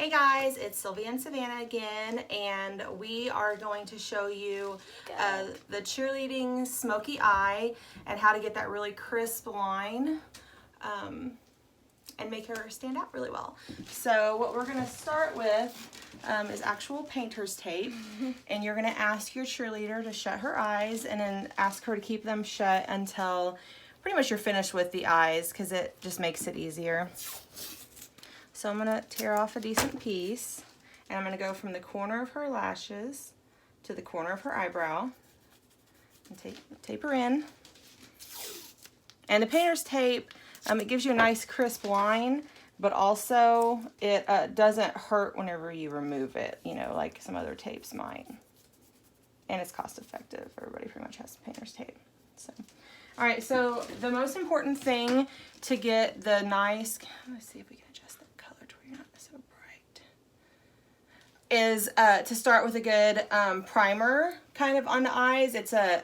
Hey guys, it's Sylvia and Savannah again, and we are going to show you the cheerleading smoky eye and how to get that really crisp line and make her stand out really well. So what we're going to start with is actual painter's tape, and you're going to ask your cheerleader to shut her eyes and then ask her to keep them shut until pretty much you're finished with the eyes, because it just makes it easier. So I'm going to tear off a decent piece, and I'm going to go from the corner of her lashes to the corner of her eyebrow and tape her in. And the painter's tape, it gives you a nice crisp line, but also it doesn't hurt whenever you remove it, you know, like some other tapes might. And it's cost effective. Everybody pretty much has painter's tape. So, all right, so the most important thing to get the nice, let's see if we can adjust that color to where you're not so bright, is to start with a good primer kind of on the eyes. It's a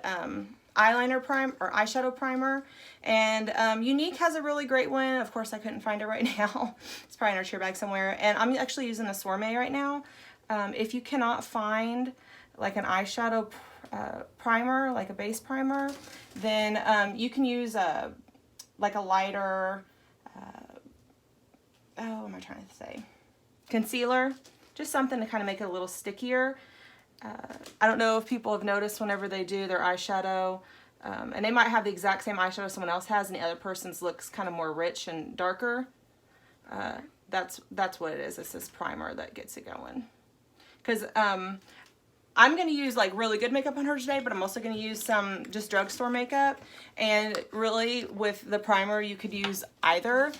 eyeliner primer or eyeshadow primer, and Unique has a really great one. Of course, I couldn't find it right now. It's probably in our chair bag somewhere, and I'm actually using a Sorbet right now. If you cannot find like an eyeshadow primer, like a base primer, then you can use like a lighter, what am I trying to say? Concealer, just something to kind of make it a little stickier. I don't know if people have noticed whenever they do their eyeshadow, and they might have the exact same eyeshadow someone else has, and the other person's looks kind of more rich and darker. That's what it is. It's this primer that gets it going. Because I'm going to use like really good makeup on her today, but I'm also going to use some just drugstore makeup. And really with the primer, you could use either.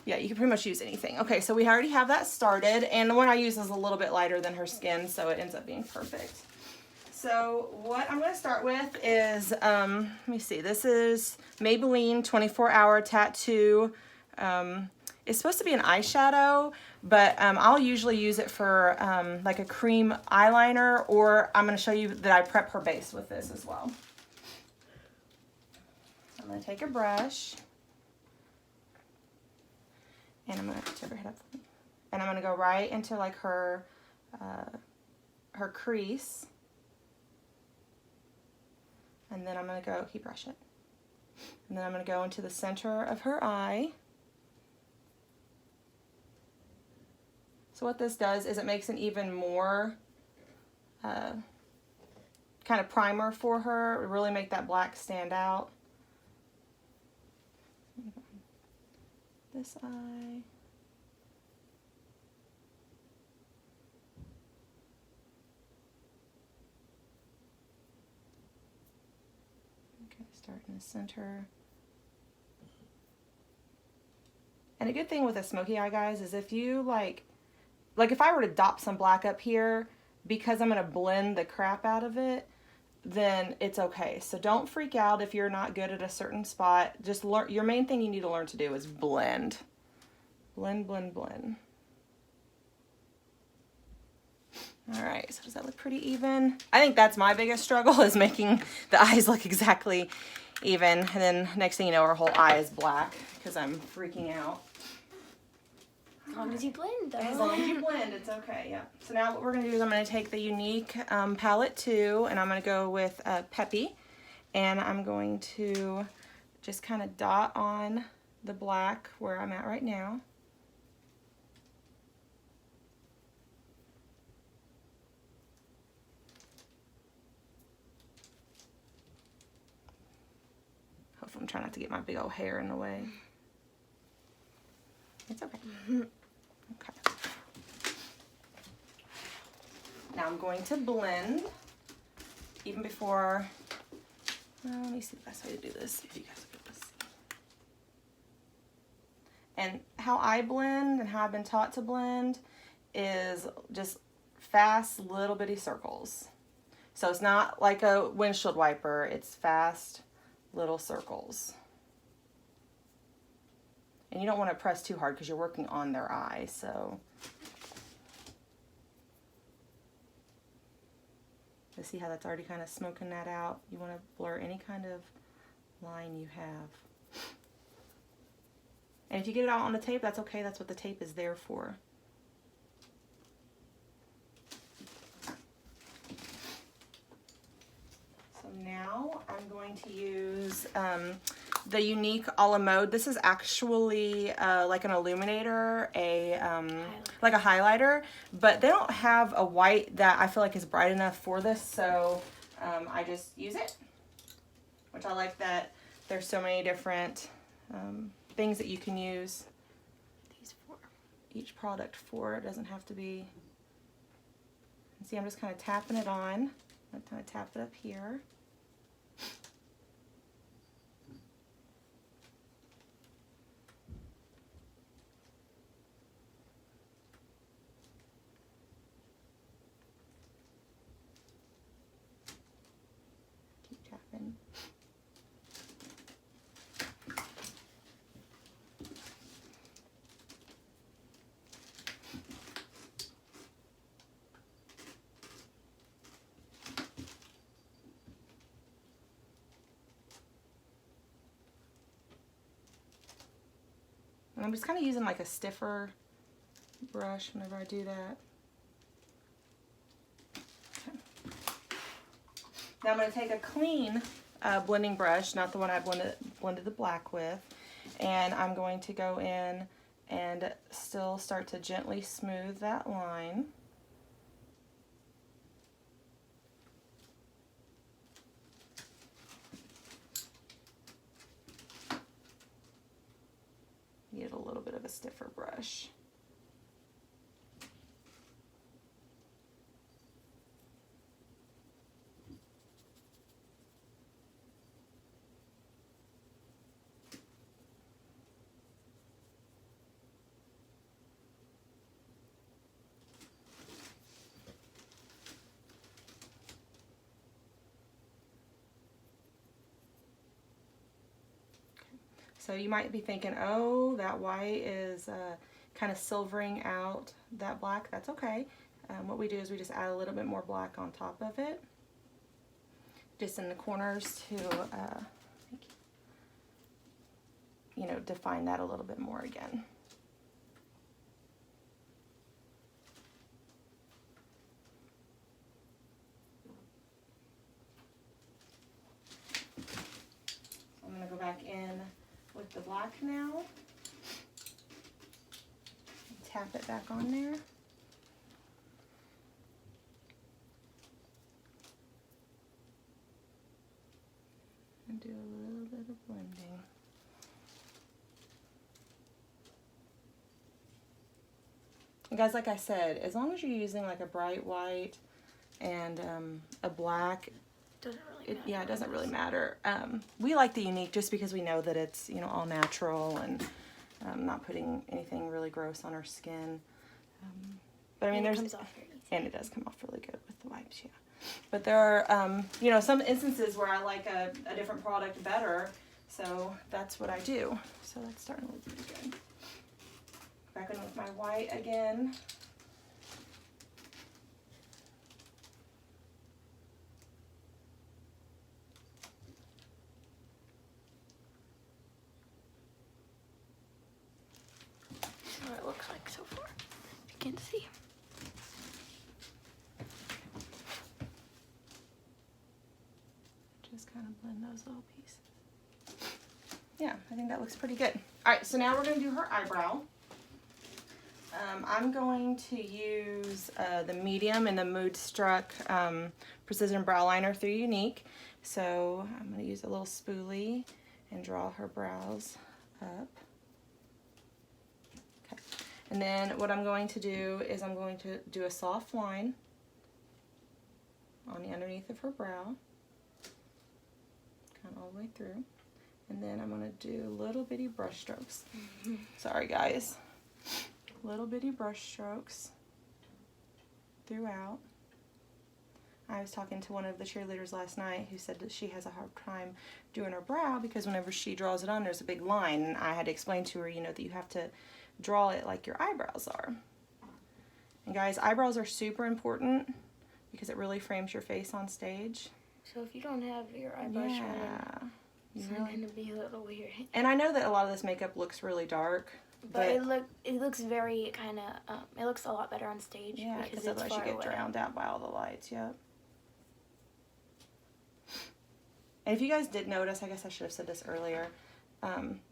Yeah, you can pretty much use anything. Okay, so we already have that started, and the one I use is a little bit lighter than her skin, so it ends up being perfect. So what I'm going to start with is, let me see, this is Maybelline 24-Hour Tattoo. It's supposed to be an eyeshadow, but I'll usually use it for like a cream eyeliner, or I'm going to show you that I prep her base with this as well. I'm going to take a brush, and I'm going to tip her head up, and I'm going to go right into like her crease, and then I'm going to go, keep brush it, and then I'm going to go into the center of her eye. So what this does is it makes an even more kind of primer for her, really make that black stand out. This eye. Okay, start in the center. And a good thing with a smoky eye, guys, is if you like if I were to dot some black up here, because I'm going to blend the crap out of it, then it's okay. So don't freak out if you're not good at a certain spot. Just learn. Your main thing you need to learn to do is blend. Blend, blend, blend. All right, so does that look pretty even? I think that's my biggest struggle, is making the eyes look exactly even. And then next thing you know, her whole eye is black because I'm freaking out. As long as you blend, though. As long as you blend, it's okay, yeah. So now what we're going to do is I'm going to take the Unique palette 2, and I'm going to go with Peppy, and I'm going to just kind of dot on the black where I'm at right now. Hopefully I'm trying not to get my big old hair in the way. It's okay. Okay. Now I'm going to blend even before, let me see the best way to do this, if you guys will be able to see. And how I blend and how I've been taught to blend is just fast little bitty circles. So it's not like a windshield wiper, it's fast little circles. And you don't want to press too hard because you're working on their eye, so. You see how that's already kind of smoking that out? You want to blur any kind of line you have. And if you get it out on the tape, that's okay. That's what the tape is there for. So now I'm going to use the Unique a la Mode. This is actually like an illuminator, like a highlighter, but they don't have a white that I feel like is bright enough for this, so I just use it, which I like that there's so many different things that you can use each product for. It doesn't have to be. See, I'm just kind of tapping it on. I'm kind of tap it up here. Keep tapping. And I'm just kind of using like a stiffer brush whenever I do that. Okay. Now I'm going to take a clean blending brush, not the one I blended the black with, and I'm going to go in and still start to gently smooth that line. Get a little bit of a stiffer brush. So you might be thinking, oh, that white is kind of silvering out that black. That's okay. What we do is we just add a little bit more black on top of it, just in the corners to, you know, define that a little bit more again. So I'm going to go back in with the black now. Tap it back on there. And do a little bit of blending. And guys, like I said, as long as you're using like a bright white and a black, it doesn't really matter. We like the Unique just because we know that it's, you know, all natural and not putting anything really gross on our skin. But I mean, it comes off very easy. And it does come off really good with the wipes, yeah. But there are, you know, some instances where I like a different product better, so that's what I do. So that's starting to look pretty good. Back in with my white again. See what it looks like so far. You can see. Just kind of blend those little pieces. Yeah, I think that looks pretty good. All right, so now we're going to do her eyebrow. I'm going to use the medium in the Moodstruck Precision Brow Liner through Unique. So I'm going to use a little spoolie and draw her brows up. Okay. And then what I'm going to do is I'm going to do a soft line on the underneath of her brow, kind of all the way through. And then I'm going to do little bitty brush strokes. Sorry guys. Little bitty brush strokes throughout. I was talking to one of the cheerleaders last night who said that she has a hard time doing her brow because whenever she draws it on, there's a big line. And I had to explain to her, you know, that you have to draw it like your eyebrows are. And guys, eyebrows are super important because it really frames your face on stage. So if you don't have your eyebrows Yeah. it's going to be a little weird. And I know that a lot of this makeup looks really dark. But it looks very kind of, it looks a lot better on stage. Yeah, because it's otherwise you get drowned out by all the lights, yep. And if you guys did notice, I guess I should have said this earlier,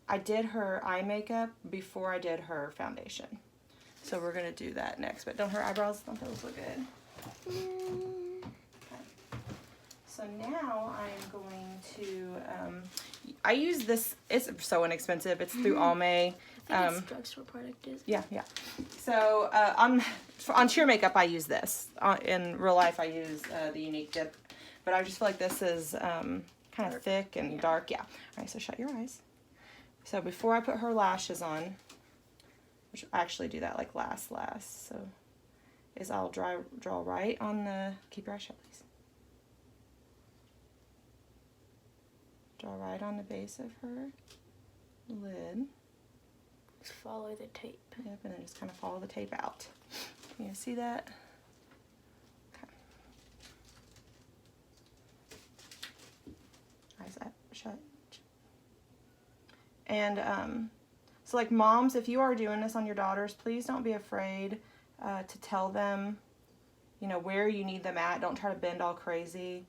I did her eye makeup before I did her foundation. So we're going to do that next. But don't her eyebrows, don't those look good? Okay. So now I'm going to, I use this, it's so inexpensive. It's through Almay. I think it's drugstore product is. Yeah. So on sheer makeup, I use this. In real life, I use the Unique Dip. But I just feel like this is kind of thick and dark. Yeah. All right, so shut your eyes. So before I put her lashes on, which I actually do that like last, so is I'll draw right on the, keep your eyes shut, please. Draw right on the base of her lid. Just follow the tape. Yep, and then just kind of follow the tape out. You guys see that? Okay. Eyes up, shut. And so like moms, if you are doing this on your daughters, please don't be afraid to tell them, you know, where you need them at. Don't try to bend all crazy.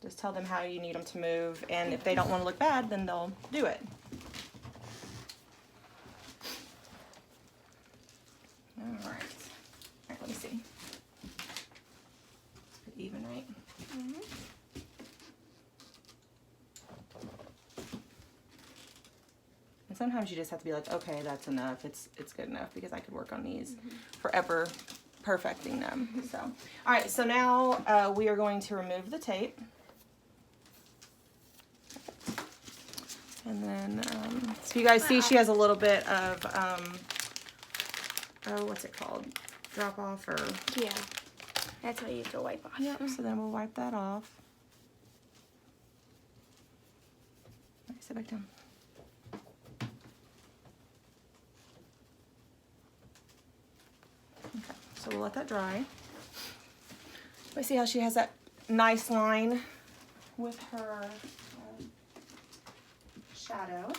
Just tell them how you need them to move. And if they don't want to look bad, then they'll do it. All right, let me see. Even, right? Mm-hmm. And sometimes you just have to be like, okay, that's enough. It's good enough, because I could work on these forever, perfecting them. So, all right. So now we are going to remove the tape, and then so you guys see she has a little bit of oh, what's it called? Drop off, or Yeah. That's what you have to wipe off. yep. So then we'll wipe that off. All right, sit back down. Okay, so we'll let that dry. I see how she has that nice line with her shadow.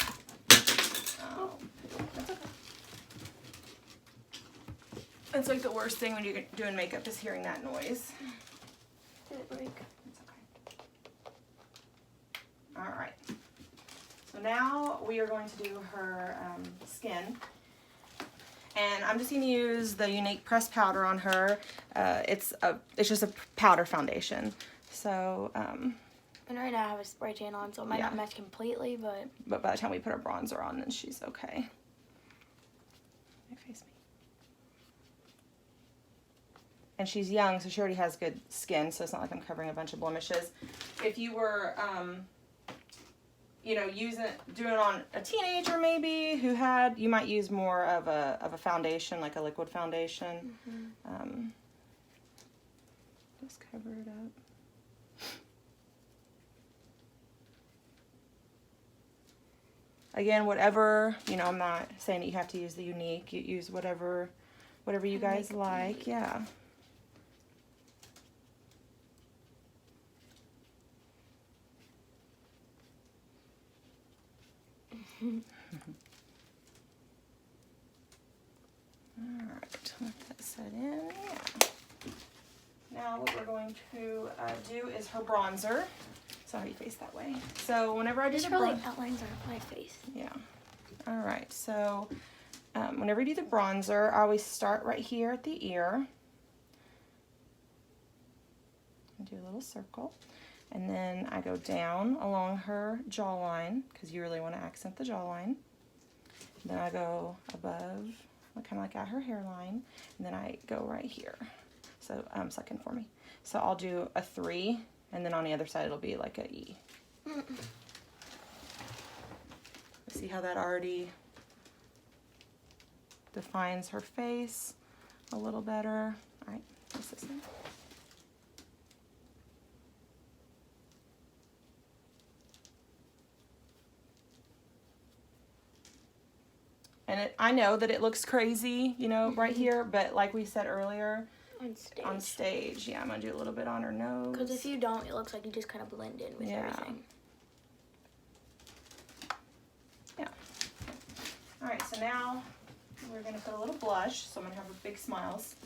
Oh, that's okay. It's like the worst thing when you're doing makeup is hearing that noise. Did it break? It's okay. All right. So now we are going to do her skin. And I'm just going to use the Unique Pressed Powder on her. It's just a powder foundation. So, And right now I have a spray tan on, so it might not match completely, but by the time we put her bronzer on, then she's okay. Face me. And she's young, so she already has good skin, so it's not like I'm covering a bunch of blemishes. If you were, you know, doing it on a teenager maybe who had, you might use more of a foundation, like a liquid foundation. Mm-hmm. Just cover it up. Again, whatever, you know, I'm not saying that you have to use the Unique. You use whatever you guys like. Yeah. Alright, let that set in. Yeah. Now what we're going to do is her bronzer. Sorry, you face that way. So whenever I do the really outlines my face. Yeah. Alright, so whenever you do the bronzer, I always start right here at the ear. Do a little circle. And then I go down along her jawline, because you really want to accent the jawline. Then I go above, kind of like at her hairline, and then I go right here. So, second for me. So I'll do a 3, and then on the other side it'll be like a E. See how that already defines her face a little better. All right, this is it. And I know that it looks crazy, you know, right here, but like we said earlier, on stage, yeah, I'm going to do a little bit on her nose. Because if you don't, it looks like you just kind of blend in with everything. Yeah. All right, so now we're going to put a little blush, so I'm going to have her big smiles.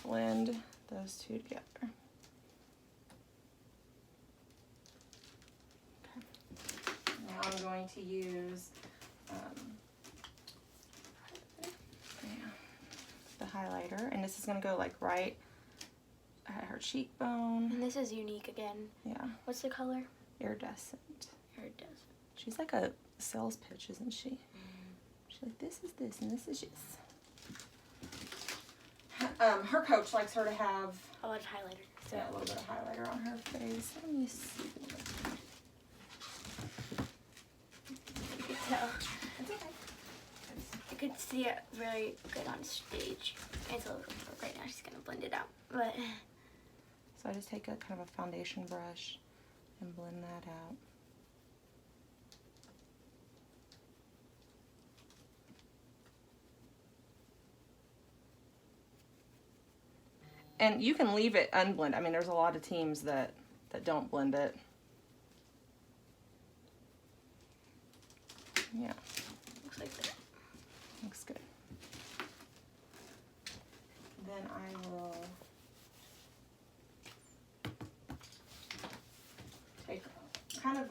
blend those two together. Okay. Now I'm going to use the highlighter, and this is going to go like right at her cheekbone. And this is unique again. Yeah. What's the color? Iridescent. Iridescent. She's like a sales pitch, isn't she? She's like, this is this, and this is this. Her coach likes her to have a lot of highlighter. So a little bit of highlighter on her face. Let me see. You could tell. It's okay. I could see it really good on stage. It's a little dark right now. She's gonna blend it out, but. So I just take a kind of a foundation brush and blend that out. And you can leave it unblended. I mean, there's a lot of teams that don't blend it. Yeah. Looks like that. Looks good. Then I will take kind of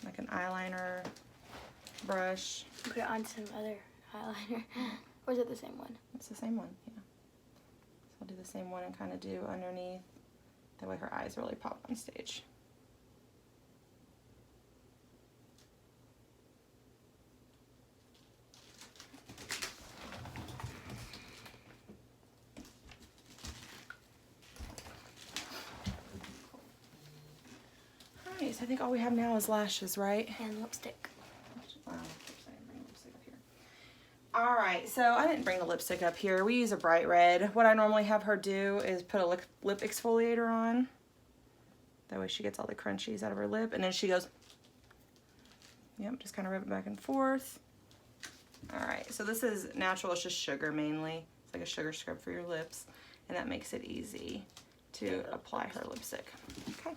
like an eyeliner brush. Put it on some other eyeliner. Or is it the same one? It's the same one, yeah. So I'll do the same one and kind of do underneath. That way her eyes really pop on stage. Alright, so I think all we have now is lashes, right? And lipstick. Wow, oops, I didn't bring the lipstick up here. Alright, so I didn't bring the lipstick up here. We use a bright red. What I normally have her do is put a lip exfoliator on. That way she gets all the crunchies out of her lip. And then she goes, yep, just kind of rub it back and forth. Alright, so this is natural. It's just sugar mainly. It's like a sugar scrub for your lips. And that makes it easy to apply her lipstick. Okay.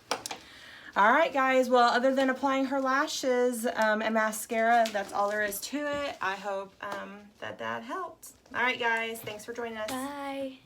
Alright guys, well other than applying her lashes and mascara, that's all there is to it. I hope that helped. Alright guys, thanks for joining us. Bye.